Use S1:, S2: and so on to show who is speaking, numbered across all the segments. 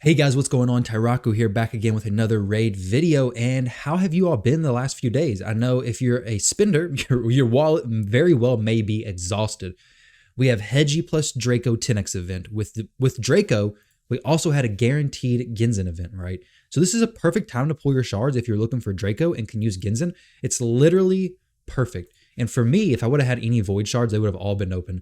S1: Hey guys, what's going on? Tyrauku here, back again with another raid video. And how have you all been the last few days? I know if you're a spender, your wallet very well may be exhausted. We have Hedgie plus Draco 10x event. With Draco, we also had a guaranteed Genzen event, right? So this is a perfect time to pull your shards if you're looking for Draco and can use Genzen. It's literally perfect. And for me, if I would have had any void shards, they would have all been open.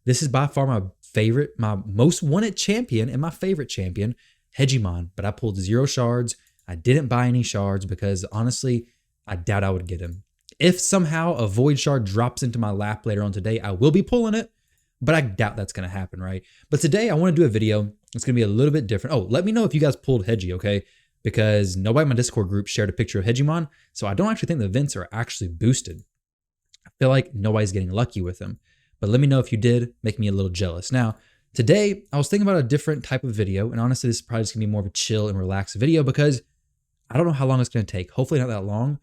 S1: This is by far my favorite, my most wanted champion and my favorite champion, Hedgemon, but I pulled 0 shards. I didn't buy any shards because honestly, I doubt I would get him. If somehow a void shard drops into my lap later on today, I will be pulling it, but I doubt that's going to happen, right? But today I want to do a video. It's going to be a little bit different. Oh, let me know if you guys pulled Hedgie, okay? Because nobody in my Discord group shared a picture of Hedgemon, so I don't actually think the events are actually boosted. I feel like nobody's getting lucky with them, but let me know if you did. Make me a little jealous. Now, today, I was thinking about a different type of video, and honestly, this is probably just going to be more of a chill and relaxed video because I don't know how long it's going to take. Hopefully not that long,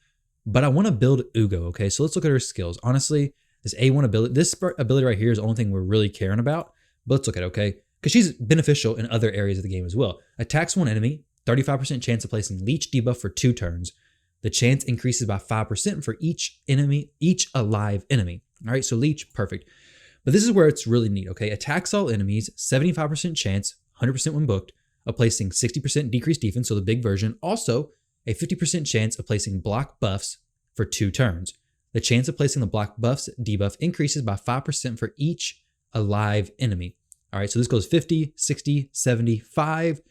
S1: but I want to build Uugo, okay? So let's look at her skills. Honestly, this A1 ability, this ability right here is the only thing we're really caring about, but let's look at it, okay? Because she's beneficial in other areas of the game as well. Attacks one enemy, 35% chance of placing Leech debuff for 2 turns. The chance increases by 5% for each alive enemy. All right, so Leech, perfect. But this is where it's really neat, okay? Attacks all enemies, 75% chance, 100% when booked, of placing 60% decreased defense, so the big version. Also, a 50% chance of placing block buffs for 2 turns. The chance of placing the block buffs debuff increases by 5% for each alive enemy. All right, so this goes 50, 60, 75,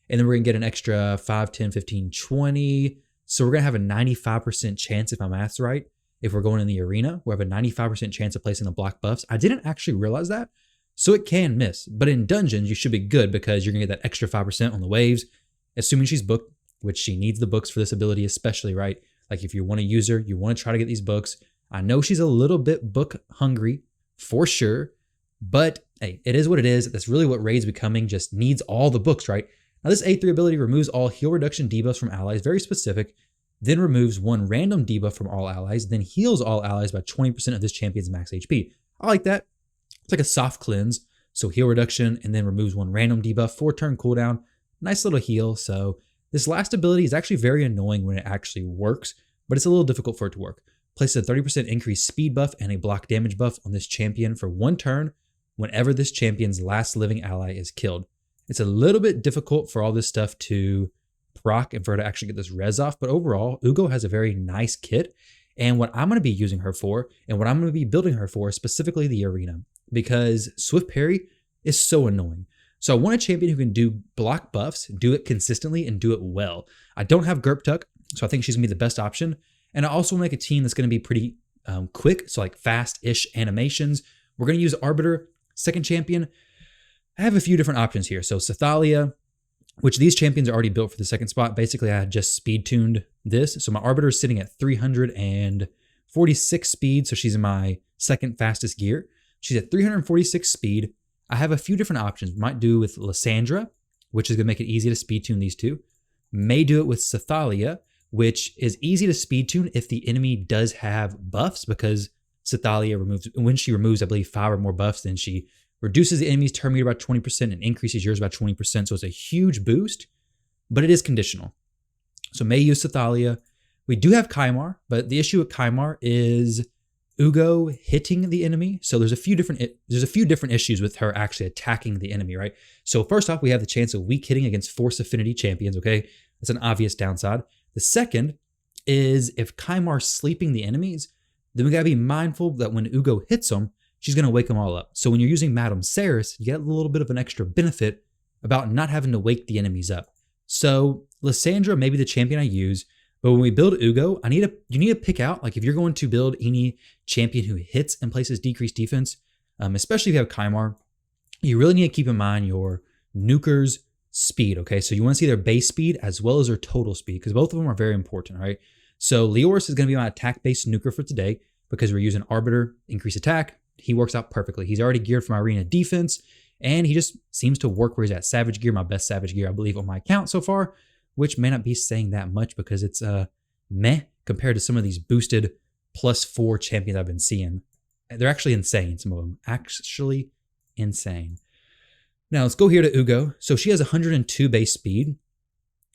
S1: and then we're gonna get an extra 5, 10, 15, 20. So we're gonna have a 95% chance, if my math's right, if we're going in the arena, we have a 95% chance of placing the block buffs. I didn't actually realize that, so it can miss. But in dungeons, you should be good because you're going to get that extra 5% on the waves, assuming she's booked, which she needs the books for this ability especially, right? Like if you want to use her, you want to try to get these books. I know she's a little bit book hungry for sure, but hey, it is what it is. That's really what Raid's becoming, just needs all the books, right? Now this A3 ability removes all heal reduction debuffs from allies, very specific, then removes 1 random debuff from all allies, then heals all allies by 20% of this champion's max HP. I like that. It's like a soft cleanse. So heal reduction and then removes 1 random debuff, 4-turn cooldown. Nice little heal. So this last ability is actually very annoying when it actually works, but it's a little difficult for it to work. Places a 30% increased speed buff and a block damage buff on this champion for 1 turn whenever this champion's last living ally is killed. It's a little bit difficult for all this stuff to proc and for her to actually get this res off, but overall, Uugo has a very nice kit, and what I'm going to be using her for, and what I'm going to be building her for, is specifically the arena, because Swift Parry is so annoying. So I want a champion who can do block buffs, do it consistently, and do it well. I don't have Gerp Tuck, so I think she's going to be the best option, and I also want to make a team that's going to be pretty quick, so like fast-ish animations. We're going to use Arbiter, second champion. I have a few different options here, so Cythalia, which these champions are already built for the second spot. Basically, I just speed tuned this. So my Arbiter is sitting at 346 speed. So she's in my second fastest gear. She's at 346 speed. I have a few different options. Might do with Lysandra, which is going to make it easy to speed tune these two. May do it with Cythalia, which is easy to speed tune if the enemy does have buffs, because Cythalia removes, when she removes, I believe, 5 or more buffs, then she reduces the enemy's turn meter by 20% and increases yours by 20%. So it's a huge boost, but it is conditional. So may use Cythalia. We do have Kymar, but the issue with Kymar is Uugo hitting the enemy. So there's a few different issues with her actually attacking the enemy, right? So first off, we have the chance of weak hitting against Force Affinity champions, okay? That's an obvious downside. The second is if Kymar's sleeping the enemies, then we gotta be mindful that when Uugo hits them, she's going to wake them all up. So when you're using Madame Ceres, you get a little bit of an extra benefit about not having to wake the enemies up. So Lysandra may be the champion I use, but when we build Uugo, you need to pick out, like if you're going to build any champion who hits and places decreased defense, especially if you have Kymar, you really need to keep in mind your nuker's speed, okay? So you want to see their base speed as well as their total speed, because both of them are very important, right? So Leoris is going to be my attack-based nuker for today because we're using Arbiter, increase attack. He works out perfectly. He's already geared for my arena defense, and he just seems to work where he's at. Savage gear, my best Savage gear, I believe, on my account so far, which may not be saying that much because it's meh compared to some of these boosted +4 champions I've been seeing. They're actually insane, some of them. Actually insane. Now let's go here to Uugo. So she has 102 base speed,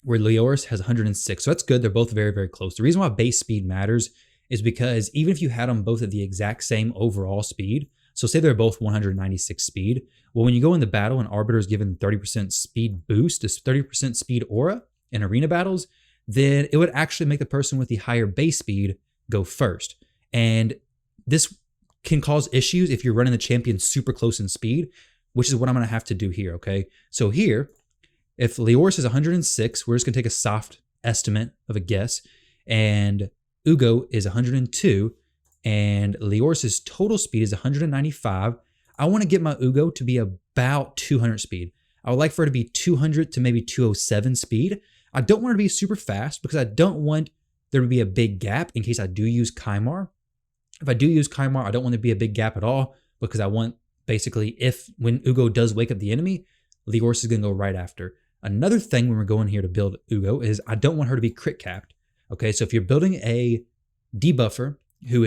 S1: where Leoris has 106. So that's good. They're both very, very close. The reason why base speed matters is because even if you had them both at the exact same overall speed, so say they're both 196 speed, well, when you go into battle and Arbiter is given 30% speed boost, this 30% speed aura in arena battles, then it would actually make the person with the higher base speed go first. And this can cause issues if you're running the champion super close in speed, which is what I'm going to have to do here, okay? So here, if Leoris is 106, we're just going to take a soft estimate of a guess, and Uugo is 102, and Leoris's total speed is 195. I want to get my Uugo to be about 200 speed. I would like for her to be 200 to maybe 207 speed. I don't want her to be super fast because I don't want there to be a big gap in case I do use Kymar. If I do use Kymar, I don't want there to be a big gap at all because I want basically when Uugo does wake up the enemy, Leoris is going to go right after. Another thing when we're going here to build Uugo is I don't want her to be crit capped. Okay, so if you're building a debuffer who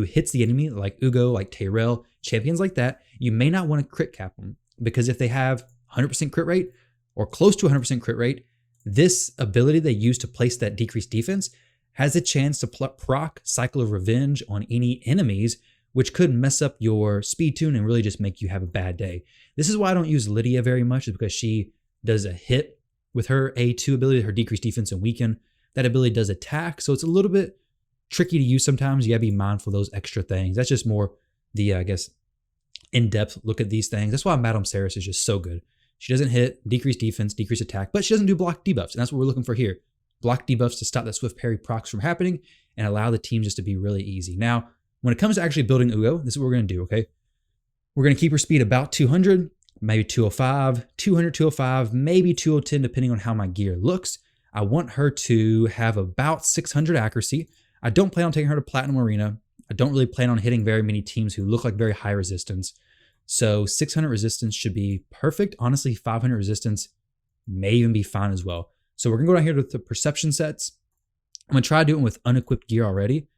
S1: hits the enemy like Uugo, like Tyrell, champions like that, you may not want to crit cap them because if they have 100% crit rate or close to 100% crit rate, this ability they use to place that decreased defense has a chance to proc Cycle of Revenge on any enemies, which could mess up your speed tune and really just make you have a bad day. This is why I don't use Lydia very much, is because she does a hit with her A2 ability, her decreased defense and weaken. That ability does attack, so it's a little bit tricky to use sometimes. You gotta be mindful of those extra things. That's just more the, I guess, in-depth look at these things. That's why Madame Saris is just so good. She doesn't hit, decrease defense, decrease attack, but she doesn't do block debuffs, and that's what we're looking for here. Block debuffs to stop that swift parry procs from happening and allow the team just to be really easy. Now, when it comes to actually building Uugo, this is what we're gonna do, okay? We're gonna keep her speed about 200, maybe 205, 200, 205, maybe 210, depending on how my gear looks. I want her to have about 600 accuracy. I don't plan on taking her to Platinum Arena. I don't really plan on hitting very many teams who look like very high resistance. So 600 resistance should be perfect. Honestly, 500 resistance may even be fine as well. So we're gonna go down here to the perception sets. I'm gonna try to do it with unequipped gear already.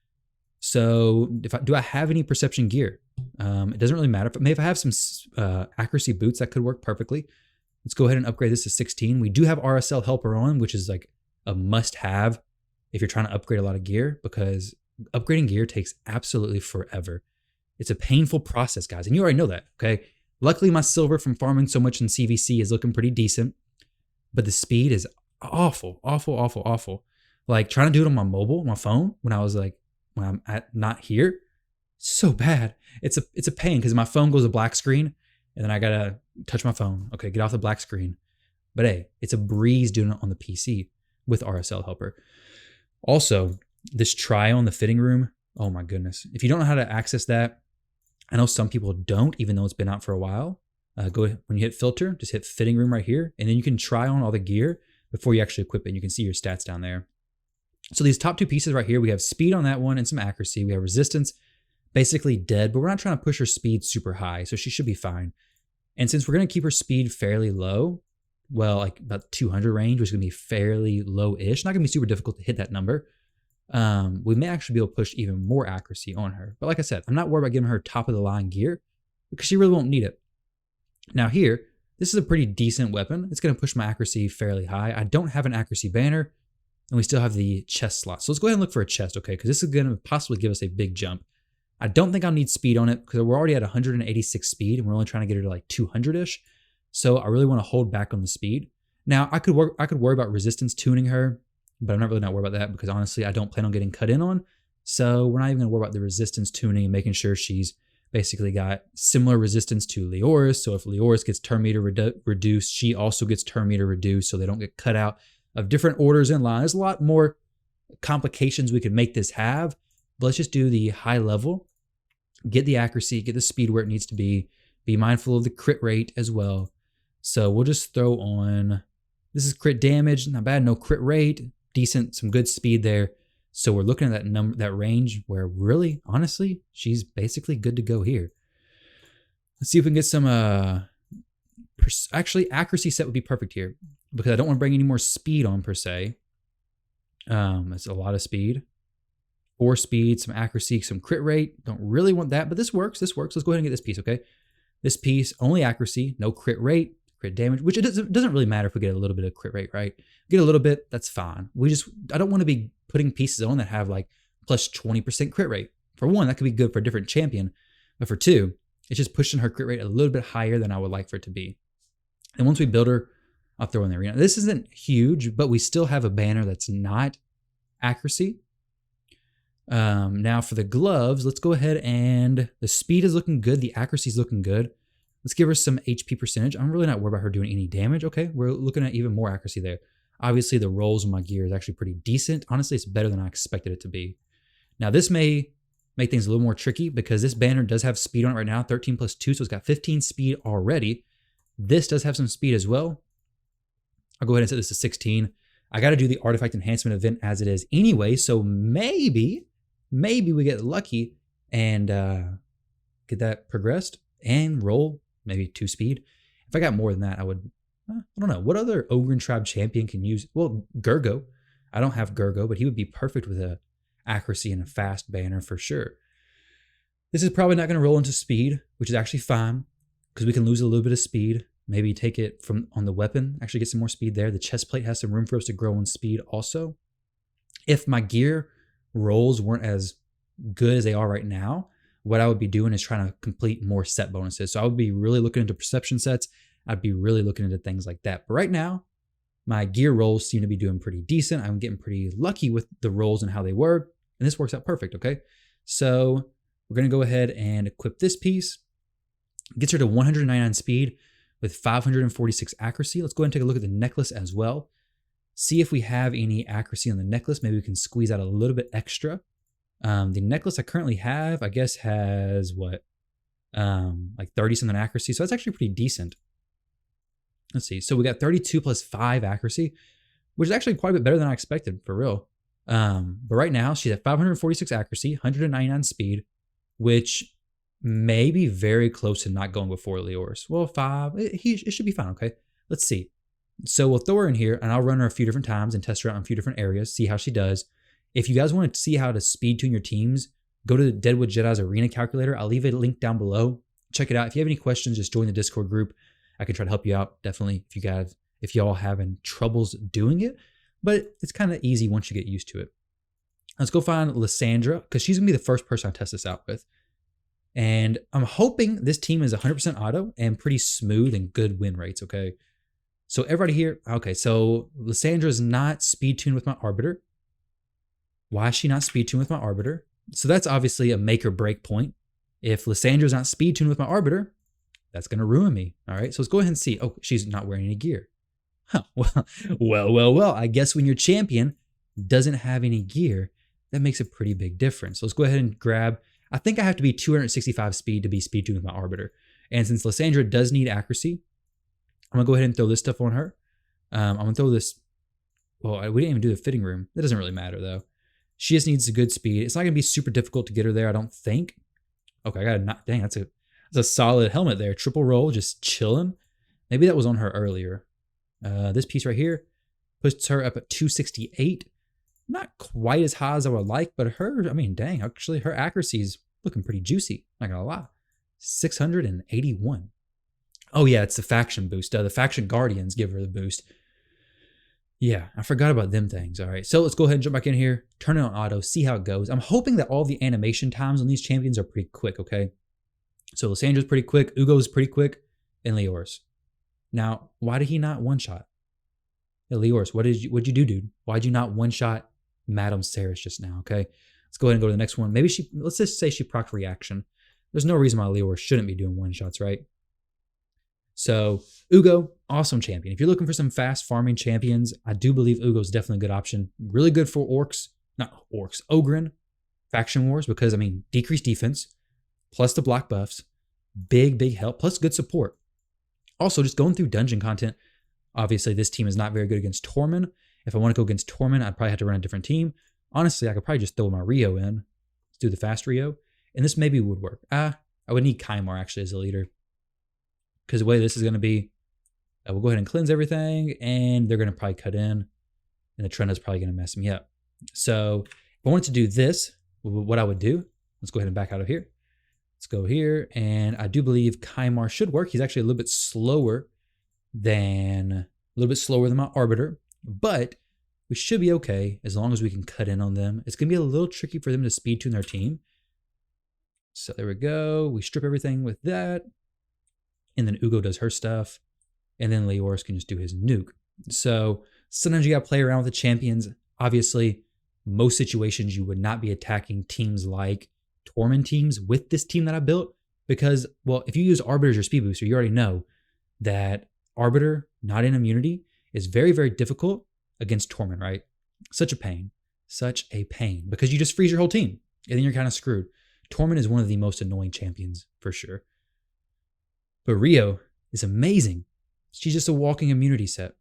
S1: So do I have any perception gear? It doesn't really matter. But maybe if I have some accuracy boots, that could work perfectly. Let's go ahead and upgrade this to 16. We do have RSL Helper on, which is like a must-have if you're trying to upgrade a lot of gear, because upgrading gear takes absolutely forever. It's a painful process, guys, and you already know that, okay? Luckily, my silver from farming so much in CVC is looking pretty decent, but the speed is awful, awful, awful, awful. Like trying to do it on my mobile, my phone, when I'm not here, so bad. It's a pain because my phone goes to black screen and then I gotta touch my phone. Okay, get off the black screen. But hey, it's a breeze doing it on the PC with RSL Helper. Also, this try on the fitting room, oh my goodness. If you don't know how to access that, I know some people don't, even though it's been out for a while. Go ahead, when you hit filter, just hit fitting room right here, and then you can try on all the gear before you actually equip it, and you can see your stats down there. So these top two pieces right here, we have speed on that one and some accuracy. We have resistance, basically dead, but we're not trying to push her speed super high, so she should be fine. And since we're going to keep her speed fairly low, well, like about 200 range, which is going to be fairly low-ish, not going to be super difficult to hit that number, we may actually be able to push even more accuracy on her. But like I said, I'm not worried about giving her top-of-the-line gear because she really won't need it. Now here, this is a pretty decent weapon. It's going to push my accuracy fairly high. I don't have an accuracy banner, and we still have the chest slot. So let's go ahead and look for a chest, okay? Because this is going to possibly give us a big jump. I don't think I'll need speed on it because we're already at 186 speed, and we're only trying to get her to like 200-ish. So I really want to hold back on the speed. Now, I could worry about resistance tuning her, but I'm not worried about that because honestly, I don't plan on getting cut in on. So we're not even going to worry about the resistance tuning and making sure she's basically got similar resistance to Leoris. So if Leoris gets turn meter reduced, she also gets turn meter reduced so they don't get cut out of different orders in line. There's a lot more complications we could make this have, but let's just do the high level, get the accuracy, get the speed where it needs to be mindful of the crit rate as well. So we'll just throw on, this is crit damage, not bad, no crit rate, decent, some good speed there. So we're looking at that range where really, honestly, she's basically good to go here. Let's see if we can get some, actually accuracy set would be perfect here because I don't want to bring any more speed on per se. That's a lot of speed. 4 speed, some accuracy, some crit rate. Don't really want that, but this works. Let's go ahead and get this piece, okay? This piece, only accuracy, no crit rate. crit damage, which it doesn't really matter if we get a little bit of crit rate, right? Get a little bit, that's fine. I don't want to be putting pieces on that have like plus 20% crit rate. For one, that could be good for a different champion. But for two, it's just pushing her crit rate a little bit higher than I would like for it to be. And once we build her, I'll throw in the arena. This isn't huge, but we still have a banner that's not accuracy. Now for the gloves, let's go ahead and the speed is looking good. The accuracy is looking good. Let's give her some HP percentage. I'm really not worried about her doing any damage. Okay, we're looking at even more accuracy there. Obviously, the rolls on my gear is actually pretty decent. Honestly, it's better than I expected it to be. Now, this may make things a little more tricky because this banner does have speed on it right now, 13 plus 2, so it's got 15 speed already. This does have some speed as well. I'll go ahead and set this to 16. I got to do the artifact enhancement event as it is anyway, so maybe we get lucky and get that progressed and roll maybe 2 speed. If I got more than that, I would, I don't know. What other Ogren Tribe champion can use? Well, Gurgo. I don't have Gurgo, but he would be perfect with a accuracy and a fast banner for sure. This is probably not going to roll into speed, which is actually fine because we can lose a little bit of speed. Maybe take it from on the weapon, actually get some more speed there. The chest plate has some room for us to grow in speed also. If my gear rolls weren't as good as they are right now, what I would be doing is trying to complete more set bonuses. So I would be really looking into perception sets. I'd be really looking into things like that. But right now, my gear rolls seem to be doing pretty decent. I'm getting pretty lucky with the rolls and how they were. And this works out perfect, okay? So we're going to go ahead and equip this piece. Gets her to 199 speed with 546 accuracy. Let's go ahead and take a look at the necklace as well. See if we have any accuracy on the necklace. Maybe we can squeeze out a little bit extra. The necklace I currently have, I guess, has what? Like 30 something accuracy. So that's actually pretty decent. Let's see. So we got 32 plus 5 accuracy, which is actually quite a bit better than I expected, for real. But right now, she's at 546 accuracy, 199 speed, which may be very close to not going before Leor's. Well, 5, it should be fine, okay? Let's see. So we'll throw her in here, and I'll run her a few different times and test her out in a few different areas, see how she does. If you guys want to see how to speed tune your teams, go to the Deadwood Jedi's Arena Calculator. I'll leave a link down below. Check it out. If you have any questions, just join the Discord group. I can try to help you out, definitely, if y'all having troubles doing it. But it's kind of easy once you get used to it. Let's go find Lysandra, because she's going to be the first person I test this out with. And I'm hoping this team is 100% auto and pretty smooth and good win rates, okay? So everybody here, okay, so Lysandra is not speed tuned with my Arbiter. Why is she not speed tuned with my Arbiter? So that's obviously a make or break point. If Lysandra's not speed tuned with my Arbiter, that's going to ruin me, all right? So let's go ahead and see. Oh, she's not wearing any gear. Huh, well, I guess when your champion doesn't have any gear, that makes a pretty big difference. So let's go ahead and grab, I think I have to be 265 speed to be speed tuned with my Arbiter. And since Lysandra does need accuracy, I'm going to go ahead and throw this stuff on her. I'm going to throw this, well, we didn't even do the fitting room. That doesn't really matter though. She just needs a good speed. It's not going to be super difficult to get her there, I don't think. Okay, I got to not, dang, that's a solid helmet there. Triple roll, just chilling. Maybe that was on her earlier. This piece right here puts her up at 268. Not quite as high as I would like, but her, I mean, dang, actually her accuracy is looking pretty juicy. Not gonna lie. 681. Oh yeah, it's the faction boost. The faction guardians give her the boost. Yeah, I forgot about them things. All right, so let's go ahead and jump back in here, turn it on auto, see how it goes. I'm hoping that all the animation times on these champions are pretty quick, okay? So Lysandra's pretty quick, Uugo's pretty quick, and Leor's. Now, why did he not one-shot? Hey, Leor's, what'd you do, dude? Why'd you not one-shot Madame Saris just now, okay? Let's go ahead and go to the next one. Maybe let's just say she procs reaction. There's no reason why Leor shouldn't be doing one-shots, right? So, Uugo, awesome champion. If you're looking for some fast farming champions, I do believe Uugo's definitely a good option. Really good for Ogren, faction wars, because, I mean, decreased defense, plus the block buffs, big help, plus good support. Also, just going through dungeon content, obviously this team is not very good against Tormund. If I want to go against Tormund, I'd probably have to run a different team. Honestly, I could probably just throw my Rio in. Let's do the fast Rio. And this maybe would work. I would need Kymar actually as a leader. Because the way this is going to be, we'll go ahead and cleanse everything, and they're going to probably cut in, and the trend is probably going to mess me up. So if I wanted to do this, what I would do, let's go ahead and back out of here. Let's go here, and I do believe Kymar should work. He's actually a little bit slower than a little bit slower than my Arbiter, but we should be okay as long as we can cut in on them. It's going to be a little tricky for them to speed tune their team. So there we go. We strip everything with that. And then Uugo does her stuff. And then Leoris can just do his nuke. So sometimes you got to play around with the champions. Obviously, most situations you would not be attacking teams like Tormund teams with this team that I built. Because, well, if you use Arbiter as your speed booster, you already know that Arbiter, not in immunity, is very, very difficult against Tormund, right? Such a pain. Such a pain. Because you just freeze your whole team. And then you're kind of screwed. Tormund is one of the most annoying champions, for sure. But Rio is amazing. She's just a walking immunity set.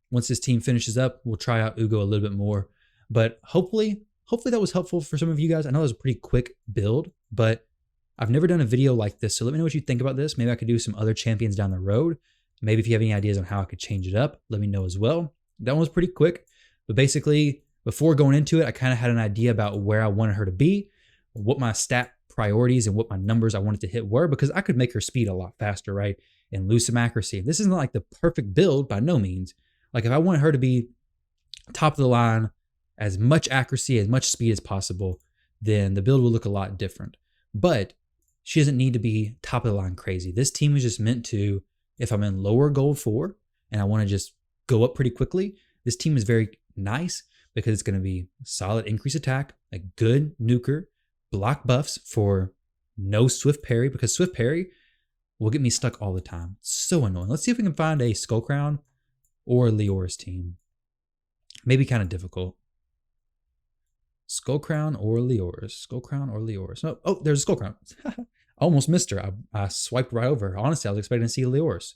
S1: Once this team finishes up, we'll try out Uugo a little bit more. But hopefully that was helpful for some of you guys. I know it was a pretty quick build, but I've never done a video like this. So let me know what you think about this. Maybe I could do some other champions down the road. Maybe if you have any ideas on how I could change it up, let me know as well. That one was pretty quick. But basically, before going into it, I kind of had an idea about where I wanted her to be, what my stat priorities and what my numbers I wanted to hit were, because I could make her speed a lot faster, right? And lose some accuracy. This isn't like the perfect build by no means. Like if I wanted her to be top of the line, as much accuracy, as much speed as possible, then the build will look a lot different. But she doesn't need to be top of the line crazy. This team is just meant to, if I'm in lower gold 4 and I want to just go up pretty quickly, this team is very nice because it's going to be solid increase attack, a good nuker, block buffs for no swift parry, because swift parry will get me stuck all the time. So annoying. Let's see if we can find a Skull Crown or a Leoris team. Maybe kind of difficult. Skull Crown or Leoris. Skull Crown or Leoris. Oh, there's a Skull Crown. Almost missed her. I swiped right over her. Honestly, I was expecting to see Leoris.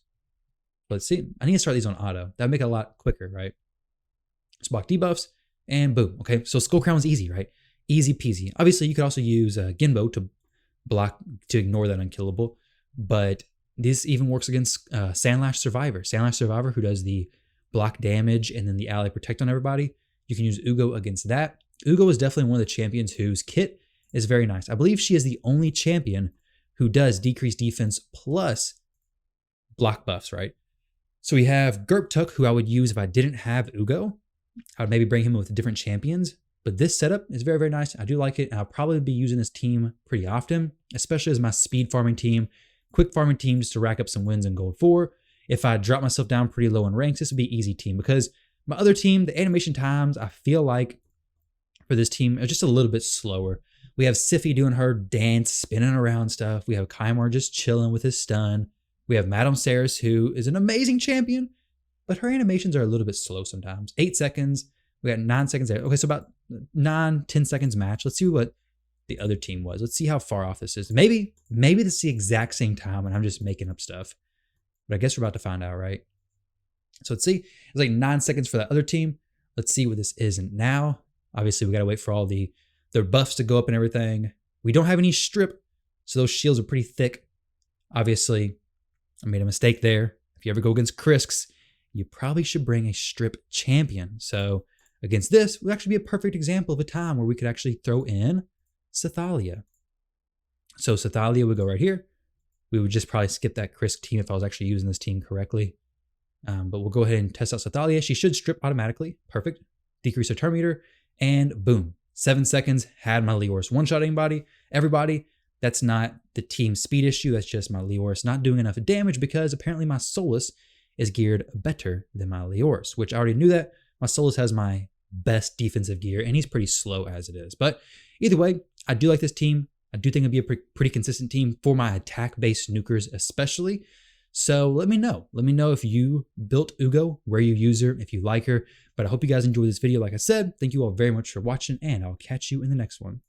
S1: Let's see. I need to start these on auto. That'd make it a lot quicker, right? Let's block debuffs and boom. Okay, so Skull Crown is easy, right? Easy peasy. Obviously, you could also use Ginbo to block, to ignore that unkillable. But this even works against Sandlash Survivor. Sandlash Survivor, who does the block damage and then the ally protect on everybody. You can use Uugo against that. Uugo is definitely one of the champions whose kit is very nice. I believe she is the only champion who does decreased defense plus block buffs, right? So we have Gerptuk, who I would use if I didn't have Uugo. I would maybe bring him with different champions. But this setup is very, very nice. I do like it. And I'll probably be using this team pretty often, especially as my speed farming team, quick farming team, just to rack up some wins in gold 4. If I drop myself down pretty low in ranks, this would be an easy team, because my other team, the animation times, I feel like for this team are just a little bit slower. We have Sify doing her dance, spinning around stuff. We have Kymar just chilling with his stun. We have Madame Saris, who is an amazing champion, but her animations are a little bit slow sometimes. 8 seconds. We got 9 seconds there. Okay, so about 9-10 seconds match. Let's see what the other team was. Let's see how far off this is. Maybe this is the exact same time and I'm just making up stuff. But I guess we're about to find out, right? So let's see. It's like 9 seconds for that other team. Let's see what this isn't now. Obviously, we got to wait for all their buffs to go up and everything. We don't have any strip, so those shields are pretty thick. Obviously, I made a mistake there. If you ever go against Krisks, you probably should bring a strip champion. So against this would actually be a perfect example of a time where we could actually throw in Sathalia. So Sathalia would go right here. We would just probably skip that Krisk team if I was actually using this team correctly. But we'll go ahead and test out Sathalia. She should strip automatically. Perfect. Decrease her turn meter. And boom. 7 seconds. Had my Leoris one-shot everybody. That's not the team speed issue. That's just my Leoris not doing enough damage because apparently my Solus is geared better than my Leoris, which I already knew that. My Solus has my best defensive gear, and he's pretty slow as it is. But either way, I do like this team. I do think it'd be a pretty consistent team for my attack-based nukers especially. So let me know. Let me know if you built Uugo, where you use her, if you like her. But I hope you guys enjoyed this video. Like I said, thank you all very much for watching, and I'll catch you in the next one.